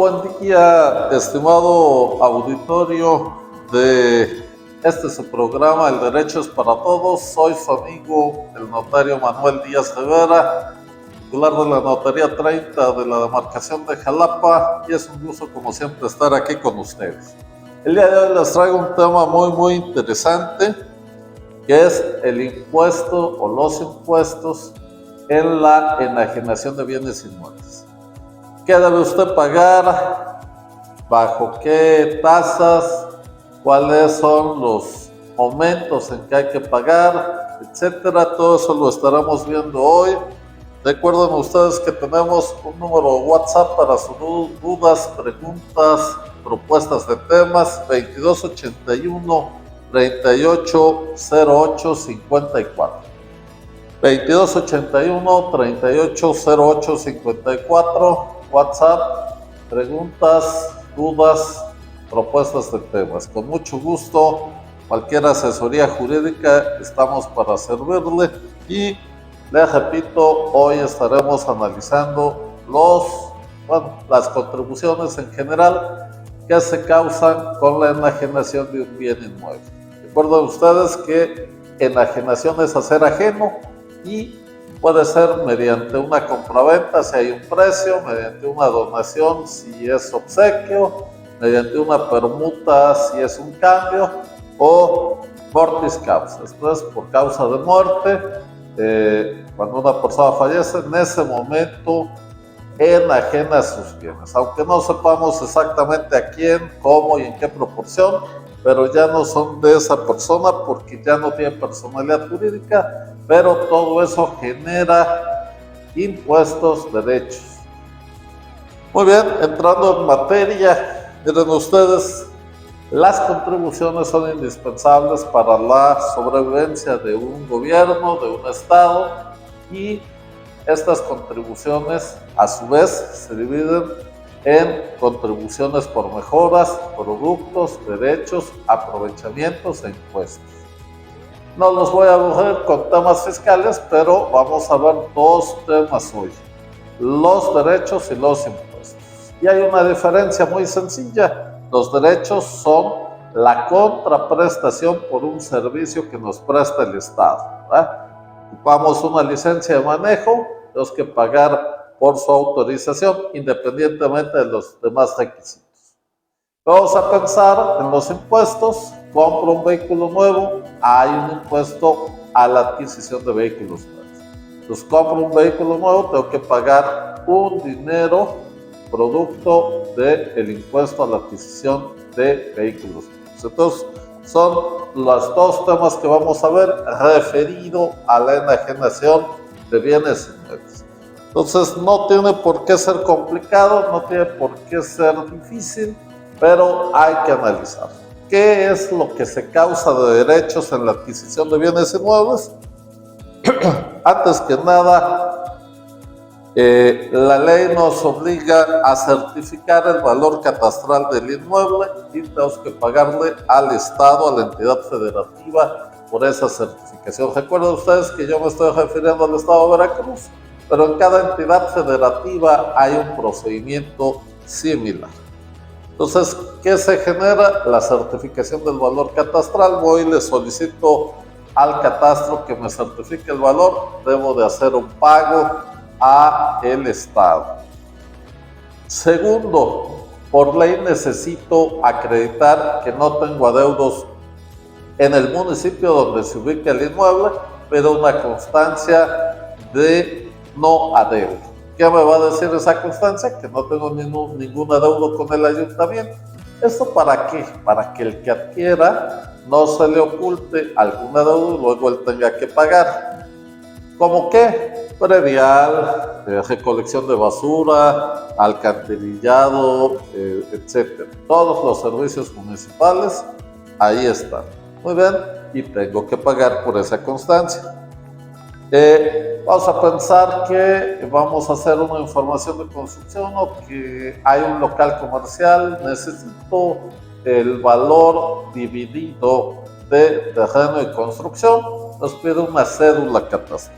buen día, estimado auditorio de su programa, El Derecho es para Todos. Soy su amigo, el notario Manuel Díaz Rivera, titular de la Notaría 30 de la demarcación de Jalapa, y es un gusto, como siempre, estar aquí con ustedes. El día de hoy les traigo un tema muy interesante, que es el impuesto o los impuestos en la enajenación de bienes inmuebles. ¿Qué debe usted pagar? ¿Bajo qué tasas? ¿Cuáles son los momentos en que hay que pagar? Etcétera. Todo eso lo estaremos viendo hoy. Recuerden ustedes que tenemos un número de WhatsApp para sus dudas, preguntas, propuestas de temas: 2281 3808 54. 2281 3808 54, WhatsApp, preguntas, dudas, propuestas de temas. Con mucho gusto, cualquier asesoría jurídica, estamos para servirle. Y les repito, hoy estaremos analizando las contribuciones en general que se causan con la enajenación de un bien inmueble. Recuerden ustedes que enajenación es hacer ajeno, y puede ser mediante una compraventa si hay un precio, mediante una donación si es obsequio, mediante una permuta si es un cambio, o mortis causa. Esto es por causa de muerte. Cuando una persona fallece, en ese momento enajena sus bienes, aunque no sepamos exactamente a quién, cómo y en qué proporción, pero ya no son de esa persona porque ya no tiene personalidad jurídica, pero todo eso genera impuestos, derechos. Muy bien, entrando en materia, miren ustedes, las contribuciones son indispensables para la sobrevivencia de un gobierno, de un estado, y estas contribuciones a su vez se dividen en contribuciones por mejoras, productos, derechos, aprovechamientos e impuestos. No los voy a aburrir con temas fiscales, pero vamos a ver dos temas hoy: los derechos y los impuestos. Y hay una diferencia muy sencilla. Los derechos son la contraprestación por un servicio que nos presta el Estado, ¿verdad? Ocupamos una licencia de manejo, tenemos que pagar por su autorización, independientemente de los demás requisitos. Vamos a pensar en los impuestos. Compro un vehículo nuevo, hay un impuesto a la adquisición de vehículos nuevos. Entonces, compro un vehículo nuevo, tengo que pagar un dinero producto del impuesto a la adquisición de vehículos nuevos. Entonces, son los dos temas que vamos a ver referido a la enajenación de bienes inmuebles. Entonces, no tiene por qué ser complicado, no tiene por qué ser difícil, pero hay que analizar qué es lo que se causa de derechos en la adquisición de bienes inmuebles. Antes que nada, la ley nos obliga a certificar el valor catastral del inmueble y tenemos que pagarle al Estado, a la entidad federativa, por esa certificación. Recuerden ustedes que yo me estoy refiriendo al Estado de Veracruz, pero en cada entidad federativa hay un procedimiento similar. Entonces, ¿qué se genera? La certificación del valor catastral. Voy y le solicito al catastro que me certifique el valor. Debo de hacer un pago a el Estado. Segundo, por ley necesito acreditar que no tengo adeudos en el municipio donde se ubica el inmueble, pero una constancia de no adeudo. ¿Qué me va a decir esa constancia? Que no tengo ningún adeudo con el ayuntamiento. ¿Esto para qué? Para que el que adquiera no se le oculte algún adeudo y luego él tenga que pagar. ¿Cómo qué? Predial, recolección de basura, alcantarillado, etc. Todos los servicios municipales, ahí están. Muy bien, y tengo que pagar por esa constancia. Vamos a pensar que vamos a hacer una información de construcción o que hay un local comercial, necesito el valor dividido de terreno y construcción, nos pide una cédula catastral.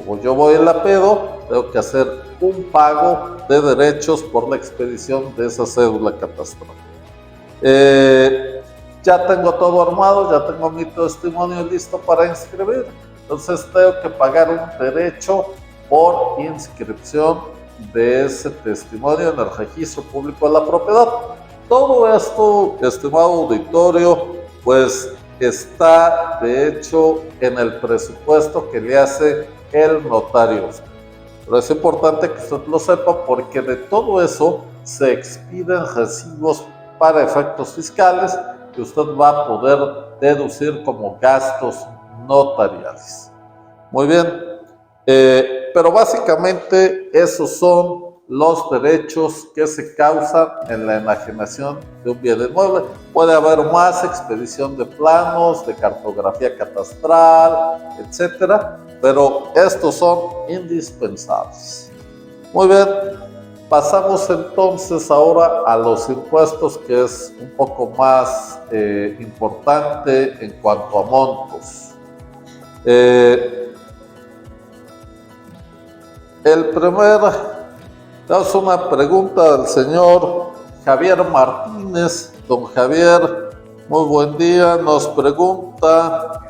Como yo voy en la pedo, tengo que hacer un pago de derechos por la expedición de esa cédula catastral. Ya tengo todo armado, ya tengo mi testimonio listo para inscribir. Entonces tengo que pagar un derecho por inscripción de ese testimonio en el registro público de la propiedad. Todo esto, estimado auditorio, pues está de hecho en el presupuesto que le hace el notario. Pero es importante que usted lo sepa porque de todo eso se expiden recibos para efectos fiscales que usted va a poder deducir como gastos notariales. Muy bien, pero básicamente esos son los derechos que se causan en la enajenación de un bien inmueble. Puede haber más expedición de planos, de cartografía catastral, etcétera, pero estos son indispensables. Muy bien, pasamos entonces ahora a los impuestos, que es un poco más importante en cuanto a montos. Es una pregunta del señor Javier Martínez. Don Javier, muy buen día. Nos pregunta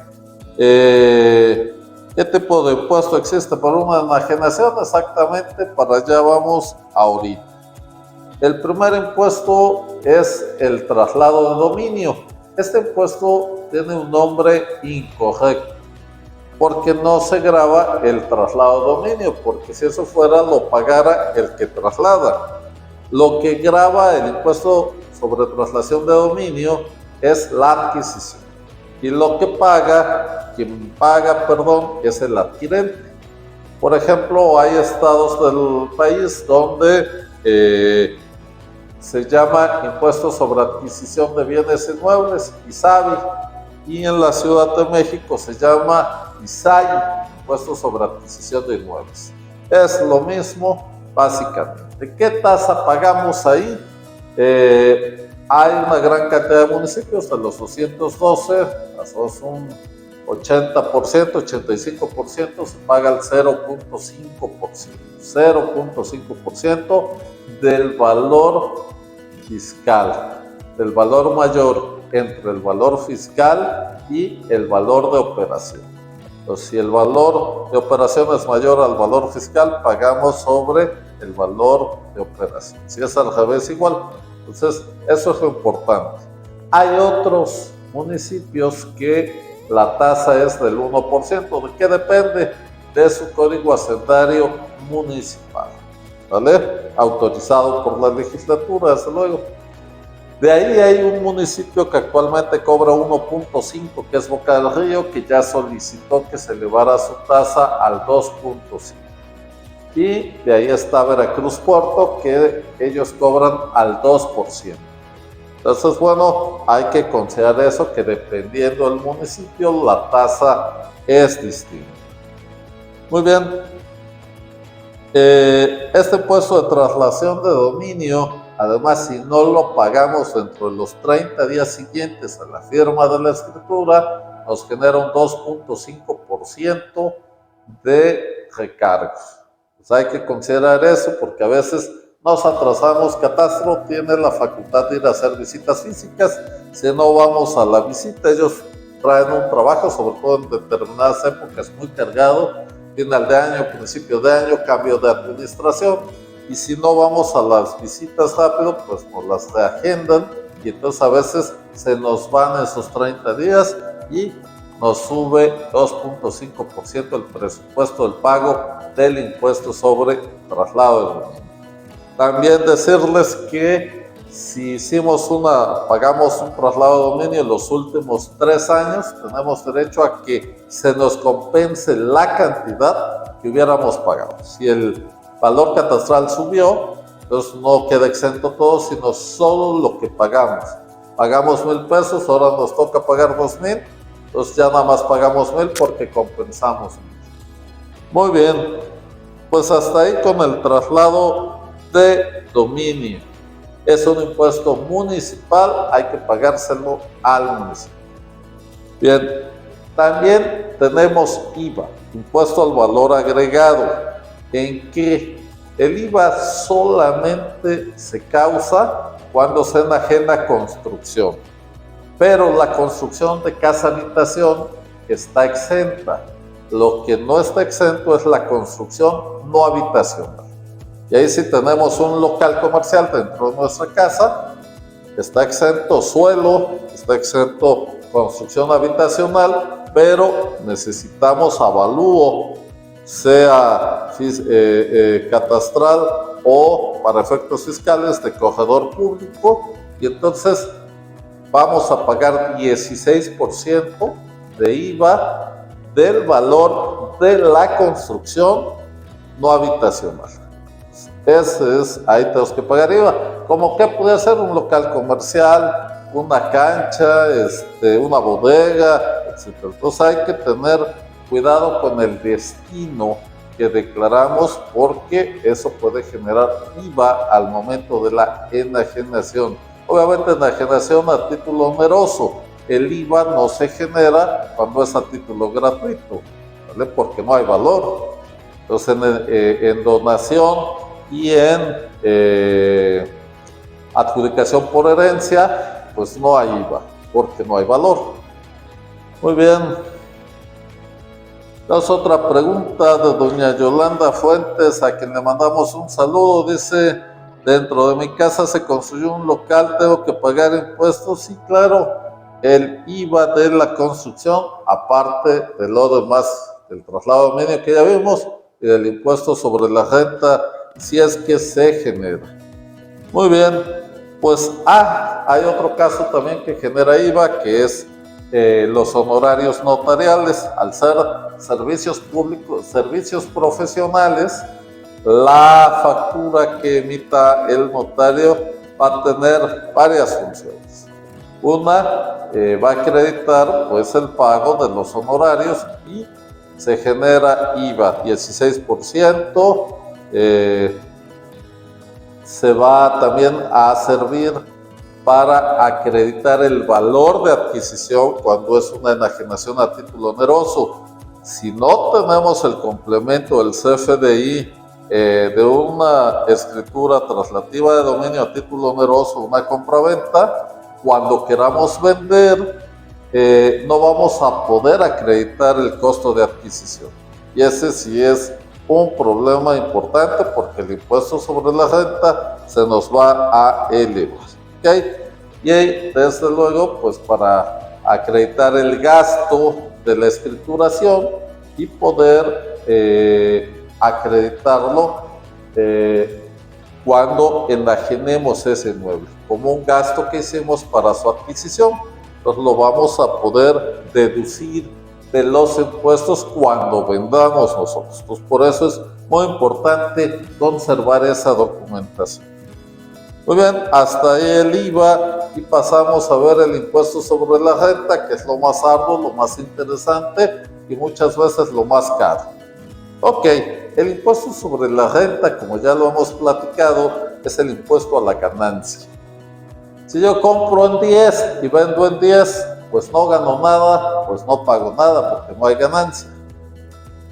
¿qué tipo de impuesto existe para una enajenación? Exactamente, para allá vamos ahorita. El primer impuesto es el traslado de dominio. Este impuesto tiene un nombre incorrecto, porque no se grava el traslado de dominio, porque si eso fuera lo pagara el que traslada. Lo que grava el impuesto sobre traslación de dominio es la adquisición, y lo que quien paga, es el adquirente. Por ejemplo, hay estados del país donde se llama impuesto sobre adquisición de bienes inmuebles, ISABI, y en la Ciudad de México se llama ISAI, impuesto sobre adquisición de inmuebles. Es lo mismo básicamente. ¿Qué tasa pagamos ahí? Hay una gran cantidad de municipios, de los 212, es un 80%, 85%, se paga el 0.5% del valor fiscal, del valor mayor entre el valor fiscal y el valor de operación. Entonces, si el valor de operación es mayor al valor fiscal, pagamos sobre el valor de operación. Si es al revés, igual. Entonces, eso es lo importante. Hay otros municipios que la tasa es del 1%. ¿De qué depende? De su código hacendario municipal, ¿vale? Autorizado por la legislatura, desde luego. De ahí hay un municipio que actualmente cobra 1.5, que es Boca del Río, que ya solicitó que se elevara su tasa al 2.5. Y de ahí está Veracruz Puerto, que ellos cobran al 2%. Entonces, bueno, hay que considerar eso, que dependiendo del municipio, la tasa es distinta. Muy bien. Este impuesto de traslación de dominio, además, si no lo pagamos dentro de los 30 días siguientes a la firma de la escritura, nos genera un 2.5% de recargos. Pues hay que considerar eso, porque a veces nos atrasamos. Catastro tiene la facultad de ir a hacer visitas físicas. Si no vamos a la visita, ellos traen un trabajo, sobre todo en determinadas épocas, muy cargado, final de año, principio de año, cambio de administración. Y si no vamos a las visitas rápido, pues nos las reagendan, y entonces a veces se nos van esos 30 días y nos sube 2.5% el presupuesto del pago del impuesto sobre traslado de dominio. También decirles que si pagamos un traslado de dominio en los últimos 3 años, tenemos derecho a que se nos compense la cantidad que hubiéramos pagado. Si el valor catastral subió, entonces no queda exento todo, sino solo lo que pagamos. Pagamos 1,000 pesos, ahora nos toca pagar 2,000, entonces ya nada más pagamos 1,000 porque compensamos. Muy bien, pues hasta ahí con el traslado de dominio. Es un impuesto municipal, hay que pagárselo al municipio. Bien, También tenemos IVA, impuesto al valor agregado, en que el IVA solamente se causa cuando se enajena construcción, pero la construcción de casa-habitación está exenta. Lo que no está exento es la construcción no habitacional. Y ahí sí tenemos un local comercial dentro de nuestra casa, está exento suelo, está exento construcción habitacional, pero necesitamos avalúo, sea catastral o para efectos fiscales de corredor público, y entonces vamos a pagar 16% de IVA del valor de la construcción no habitacional. Ahí tenemos que pagar IVA. Como que puede ser un local comercial, una cancha, una bodega, etc. Entonces hay que tener cuidado con el destino que declaramos, porque eso puede generar IVA al momento de la enajenación. Obviamente enajenación a título oneroso. El IVA no se genera cuando es a título gratuito, ¿vale? Porque no hay valor. Entonces en donación y en adjudicación por herencia, pues no hay IVA, porque no hay valor. Muy bien. Entonces, otra pregunta de doña Yolanda Fuentes, a quien le mandamos un saludo. Dice: dentro de mi casa se construyó un local, ¿tengo que pagar impuestos? Sí, claro, el IVA de la construcción, aparte de lo demás, del traslado de dominio que ya vimos, y del impuesto sobre la renta, si es que se genera. Muy bien, pues hay otro caso también que genera IVA, que es los honorarios notariales. Al ser servicios públicos, servicios profesionales, la factura que emita el notario va a tener varias funciones. Una, va a acreditar pues el pago de los honorarios y se genera IVA, 16%. Se va también a servir para acreditar el valor de adquisición cuando es una enajenación a título oneroso. Si no tenemos el complemento del CFDI de una escritura traslativa de dominio a título oneroso, una compraventa, cuando queramos vender, no vamos a poder acreditar el costo de adquisición. Y ese sí es un problema importante, porque el impuesto sobre la renta se nos va a elevar. ¿Okay? Y ahí, desde luego, pues para acreditar el gasto de la escrituración y poder acreditarlo cuando enajenemos ese inmueble como un gasto que hicimos para su adquisición, entonces lo vamos a poder deducir de los impuestos cuando vendamos nosotros. Entonces, por eso es muy importante conservar esa documentación. Muy bien, hasta ahí el IVA, y pasamos a ver el impuesto sobre la renta, que es lo más arduo, lo más interesante y muchas veces lo más caro. Ok, el impuesto sobre la renta, como ya lo hemos platicado, es el impuesto a la ganancia. Si yo compro en 10 y vendo en 10, pues no gano nada, pues no pago nada, porque no hay ganancia.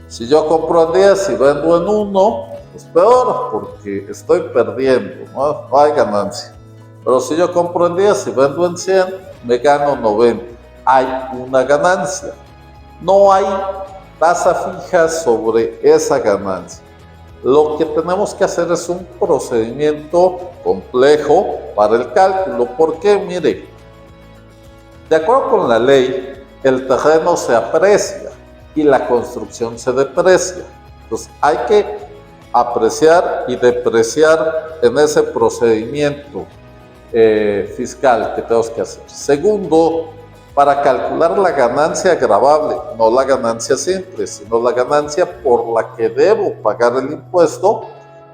Si yo compro en 10 y vendo en 1, pues peor, porque estoy perdiendo, no hay ganancia. Pero si yo compro en 10 y vendo en 100, me gano 90. Hay una ganancia. No hay tasa fija sobre esa ganancia. Lo que tenemos que hacer es un procedimiento complejo para el cálculo. ¿Por qué? Mire, de acuerdo con la ley, el terreno se aprecia y la construcción se deprecia. Entonces hay que apreciar y depreciar en ese procedimiento fiscal que tenemos que hacer. Segundo, para calcular la ganancia gravable, no la ganancia simple, sino la ganancia por la que debo pagar el impuesto,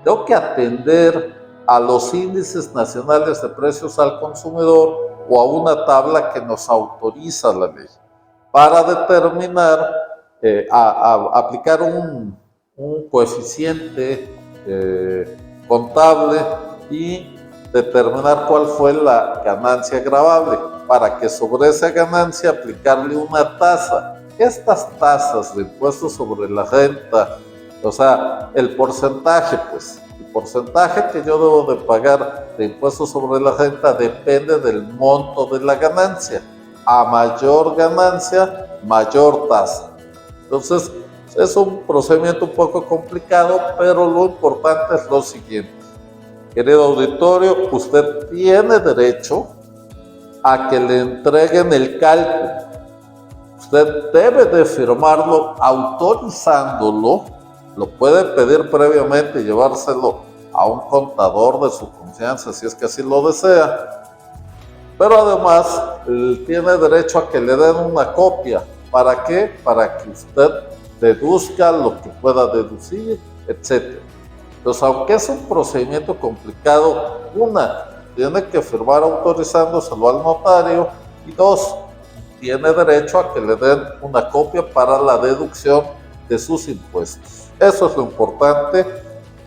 tengo que atender a los índices nacionales de precios al consumidor o a una tabla que nos autoriza la ley para determinar, aplicar un coeficiente contable y determinar cuál fue la ganancia gravable, para que sobre esa ganancia aplicarle una tasa. estas tasas de impuestos sobre la renta, o sea, el porcentaje que yo debo de pagar de impuestos sobre la renta depende del monto de la ganancia. A mayor ganancia, mayor tasa. Entonces, es un procedimiento un poco complicado, pero lo importante es lo siguiente. Querido auditorio, usted tiene derecho a que le entreguen el cálculo. Usted debe de firmarlo autorizándolo. Lo puede pedir previamente y llevárselo a un contador de su confianza si es que así lo desea. Pero además tiene derecho a que le den una copia. ¿Para qué? Para que usted deduzca lo que pueda deducir, etc. Entonces, aunque es un procedimiento complicado, tiene que firmar autorizándoselo al notario, y dos, tiene derecho a que le den una copia para la deducción de sus impuestos. Eso es lo importante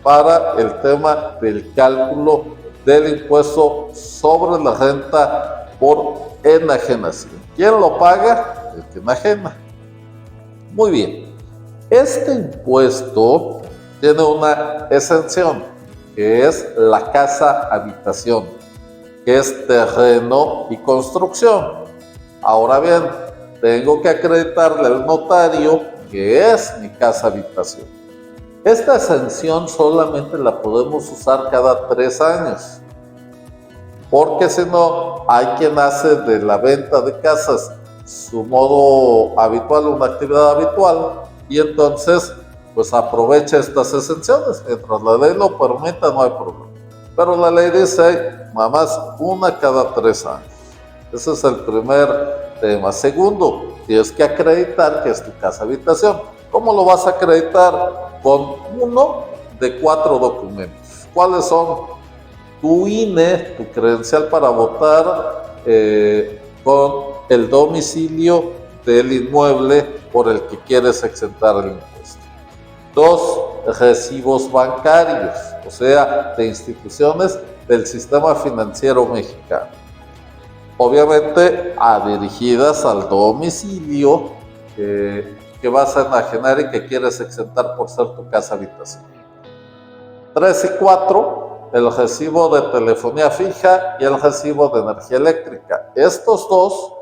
para el tema del cálculo del impuesto sobre la renta por enajenación. ¿Quién lo paga? El que enajena. Muy bien. Este impuesto tiene una exención, que es la casa habitación, que es terreno y construcción. Ahora bien, tengo que acreditarle al notario que es mi casa habitación. Esta exención solamente la podemos usar cada 3 años, porque si no, hay quien hace de la venta de casas su modo habitual, una actividad habitual, y entonces pues aprovecha estas exenciones. Mientras la ley lo permita, no hay problema. Pero la ley dice, nada más una cada 3 años. Ese es el primer tema. Segundo, tienes que acreditar que es tu casa habitación. ¿Cómo lo vas a acreditar? Con uno de 4 documentos. ¿Cuáles son? Tu INE, tu credencial para votar, con el domicilio del inmueble por el que quieres exentar el impuesto. 2, recibos bancarios, o sea, de instituciones del sistema financiero mexicano. Obviamente, dirigidas al domicilio que vas a enajenar y que quieres exentar por ser tu casa habitación. 3 y 4, el recibo de telefonía fija y el recibo de energía eléctrica. Estos dos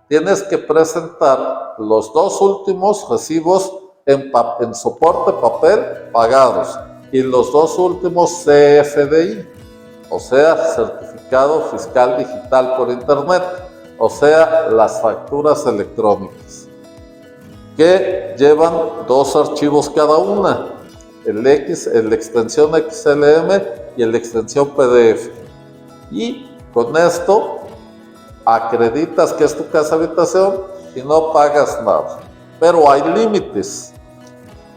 tienes que presentar los 2 últimos recibos en soporte papel pagados y los 2 últimos CFDI, o sea, certificado fiscal digital por internet, o sea, las facturas electrónicas, que llevan 2 archivos cada una, la extensión XLM y la extensión PDF. Y con esto acreditas que es tu casa habitación y no pagas nada. Pero hay límites.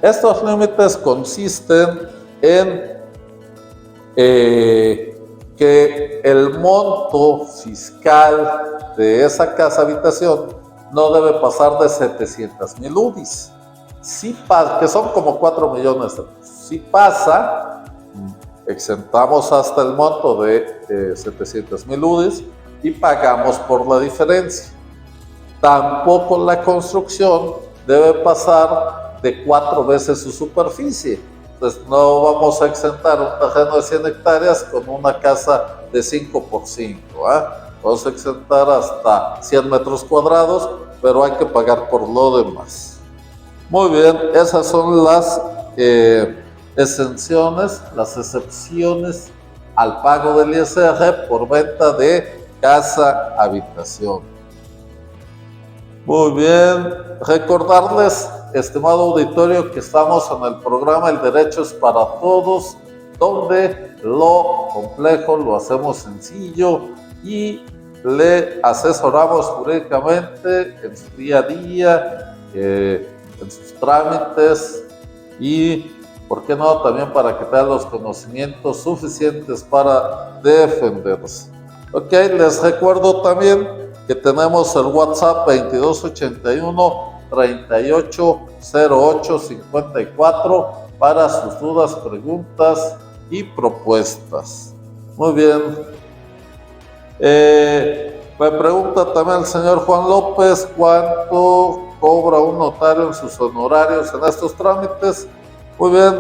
Estos límites consisten en que el monto fiscal de esa casa habitación no debe pasar de 700,000 UDIs. Que son como 4 millones de pesos. Si pasa, exentamos hasta el monto de 700,000 UDIs y pagamos por la diferencia. Tampoco la construcción debe pasar de 4 veces su superficie. Entonces no vamos a exentar un terreno de 100 hectáreas con una casa de 5 por 5. Vamos a exentar hasta 100 metros cuadrados, pero hay que pagar por lo demás. Muy bien, esas son las exenciones, las excepciones al pago del ISR por venta de casa habitación. Muy bien, recordarles, estimado auditorio, que estamos en el programa El Derecho es para Todos, donde lo complejo lo hacemos sencillo y le asesoramos jurídicamente en su día a día, en sus trámites y, ¿por qué no?, también para que tengan los conocimientos suficientes para defenderse. Ok, les recuerdo también que tenemos el WhatsApp 2281-380854 para sus dudas, preguntas y propuestas. Muy bien. Me pregunta también el señor Juan López, ¿cuánto cobra un notario en sus honorarios en estos trámites? Muy bien,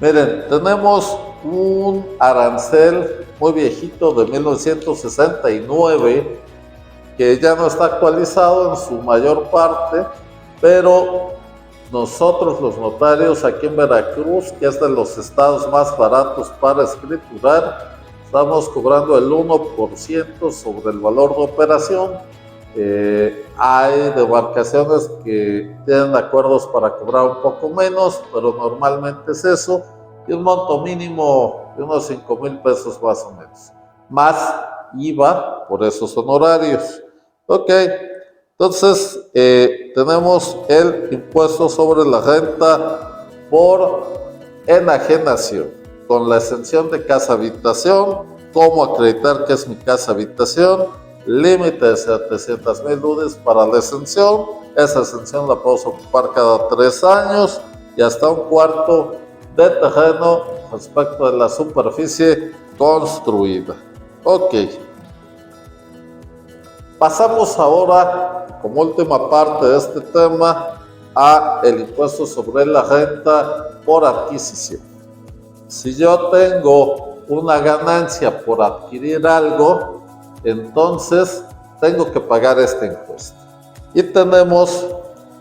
miren, tenemos un arancel muy viejito de 1969 que ya no está actualizado en su mayor parte, pero nosotros los notarios aquí en Veracruz, que es de los estados más baratos para escriturar, estamos cobrando el 1% sobre el valor de operación. Hay demarcaciones que tienen acuerdos para cobrar un poco menos, pero normalmente es eso, y un monto mínimo de unos 5,000 pesos más o menos, más IVA por esos honorarios. Ok, entonces tenemos el impuesto sobre la renta por enajenación, con la exención de casa-habitación, cómo acreditar que es mi casa-habitación, límite de 700,000 UDIs para la exención. Esa exención la puedo ocupar cada 3 años y hasta un cuarto de terreno respecto de la superficie construida. Ok. Pasamos ahora, como última parte de este tema, a el impuesto sobre la renta por adquisición. Si yo tengo una ganancia por adquirir algo, entonces tengo que pagar este impuesto. Y tenemos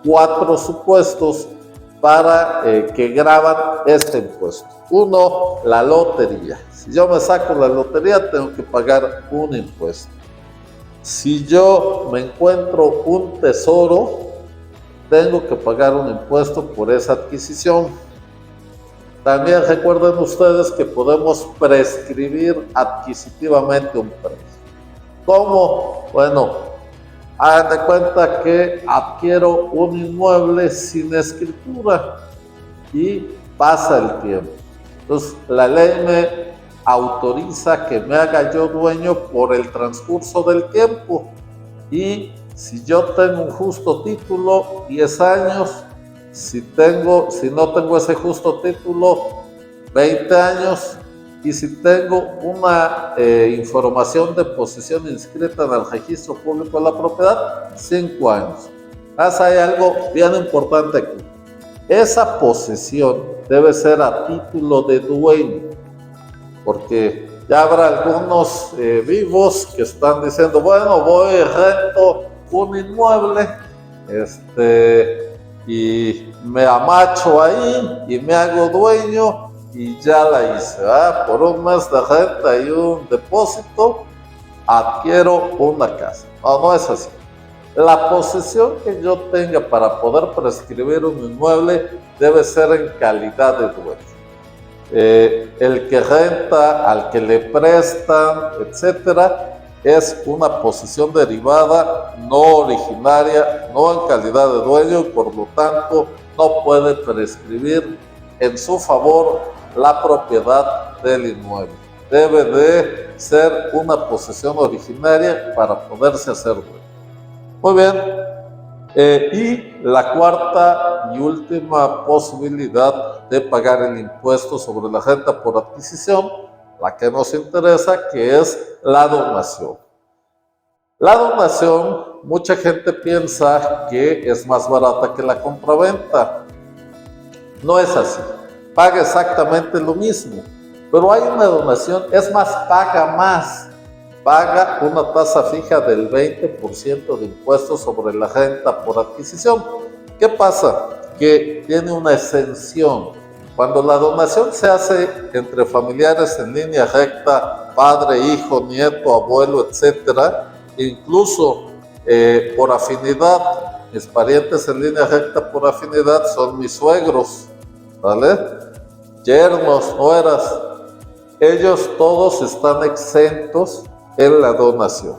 4 supuestos para que graban este impuesto. 1, la lotería. Si yo me saco la lotería, tengo que pagar un impuesto. Si yo me encuentro un tesoro, tengo que pagar un impuesto por esa adquisición. También recuerden ustedes que podemos prescribir adquisitivamente un precio. ¿Cómo? Bueno, hagan de cuenta que adquiero un inmueble sin escritura y pasa el tiempo. Entonces, la ley me autoriza que me haga yo dueño por el transcurso del tiempo. Y si yo tengo un justo título, 10 años. Si no tengo ese justo título, 20 años. Y si tengo una información de posesión inscrita en el registro público de la propiedad, 5 años. Hay algo bien importante aquí. Esa posesión debe ser a título de dueño, porque ya habrá algunos vivos que están diciendo, bueno, voy y rento un inmueble, y me amacho ahí y me hago dueño y ya la hice, ¿verdad? Por un mes de renta y un depósito, adquiero una casa. No, no es así. La posesión que yo tenga para poder prescribir un inmueble debe ser en calidad de dueño. El que renta, al que le prestan, etcétera, es una posesión derivada, no originaria, no en calidad de dueño, y por lo tanto no puede prescribir en su favor la propiedad del inmueble. Debe de ser una posesión originaria para poderse hacer dueño. Muy bien. Y la cuarta y última posibilidad de pagar el impuesto sobre la renta por adquisición, la que nos interesa, que es la donación. La donación, mucha gente piensa que es más barata que la compraventa. No es así. Paga exactamente lo mismo, pero hay una donación, es más, paga más. Paga una tasa fija del 20% de impuestos sobre la renta por adquisición. ¿Qué pasa? Que tiene una exención. Cuando la donación se hace entre familiares en línea recta, padre, hijo, nieto, abuelo, etcétera, incluso por afinidad, mis parientes en línea recta por afinidad son mis suegros, ¿vale? Yernos, nueras, ellos todos están exentos en la donación.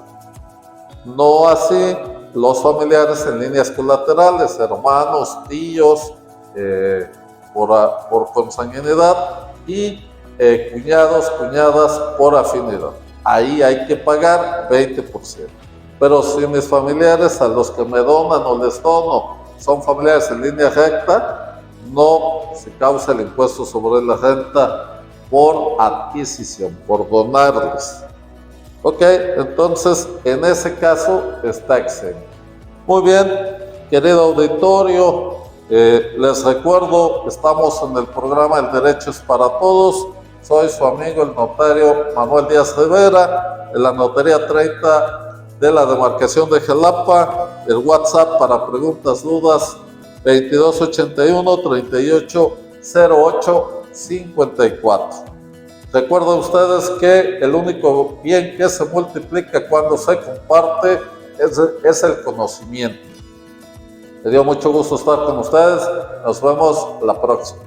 No así los familiares en líneas colaterales, hermanos, tíos, por consanguinidad y cuñados, cuñadas por afinidad. Ahí hay que pagar 20%. Pero si mis familiares a los que me donan o les dono son familiares en línea recta, no se causa el impuesto sobre la renta por adquisición, por donarles. Ok, entonces en ese caso está exento. Muy bien, querido auditorio, les recuerdo, estamos en el programa El Derecho es para Todos. Soy su amigo, el notario Manuel Díaz Rivera, en la notaría 30 de la demarcación de Jalapa. El WhatsApp para preguntas, dudas, 2281-3808-54. Recuerden ustedes que el único bien que se multiplica cuando se comparte es el conocimiento. Me dio mucho gusto estar con ustedes. Nos vemos la próxima.